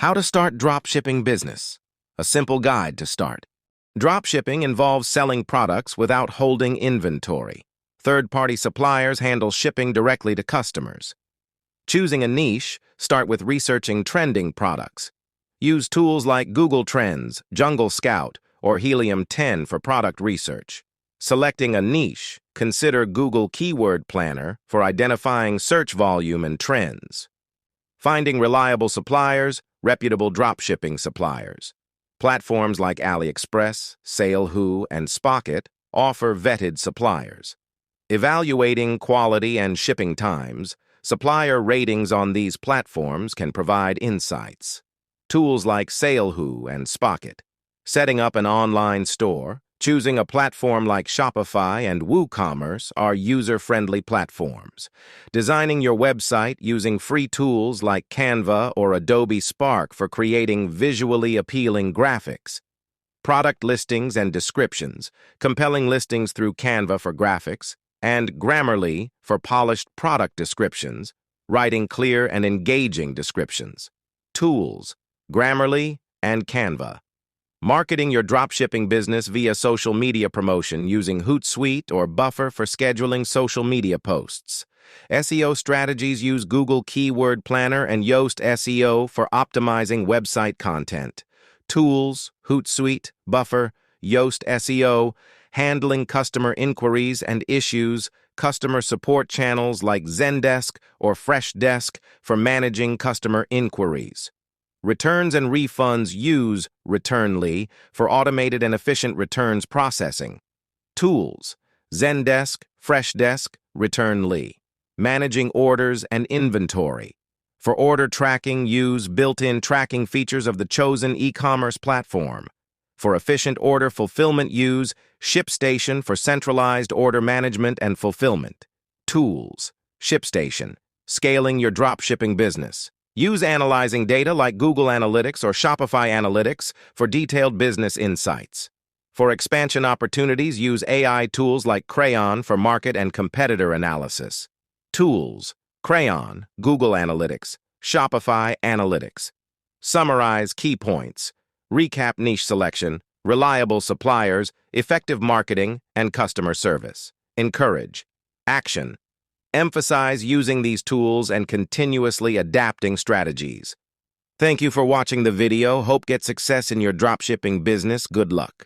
How to start dropshipping business. A simple guide to start. Dropshipping involves selling products without holding inventory. Third-party suppliers handle shipping directly to customers. Choosing a niche, start with researching trending products. Use tools like Google Trends, Jungle Scout, or Helium 10 for product research. Selecting a niche, consider Google Keyword Planner for identifying search volume and trends. Finding reliable suppliers, reputable dropshipping suppliers. Platforms like AliExpress, SaleWho, and Spocket offer vetted suppliers. Evaluating quality and shipping times, supplier ratings on these platforms can provide insights. Tools like SaleWho and Spocket. Setting up an online store, choosing a platform like Shopify and WooCommerce are user-friendly platforms. Designing your website using free tools like Canva or Adobe Spark for creating visually appealing graphics. Product listings and descriptions, compelling listings through Canva for graphics, and Grammarly for polished product descriptions, writing clear and engaging descriptions. Tools, Grammarly and Canva. Marketing your dropshipping business via social media promotion using Hootsuite or Buffer for scheduling social media posts. SEO strategies use Google Keyword Planner and Yoast SEO for optimizing website content. Tools, Hootsuite, Buffer, Yoast SEO, handling customer inquiries and issues, customer support channels like Zendesk or Freshdesk for managing customer inquiries. Returns and refunds use Returnly for automated and efficient returns processing. Tools, Zendesk, Freshdesk, Returnly. Managing orders and inventory. For order tracking, use built-in tracking features of the chosen e-commerce platform. For efficient order fulfillment, use ShipStation for centralized order management and fulfillment. Tools, ShipStation, scaling your dropshipping business. Use analyzing data like Google Analytics or Shopify Analytics for detailed business insights. For expansion opportunities, use AI tools like Crayon for market and competitor analysis. Tools, Crayon, Google Analytics, Shopify Analytics. Summarize key points. Recap niche selection, reliable suppliers, effective marketing, and customer service. Encourage. Action. Emphasize using these tools and continuously adapting strategies. Thank you for watching the video. Hope get success in your dropshipping business. Good luck.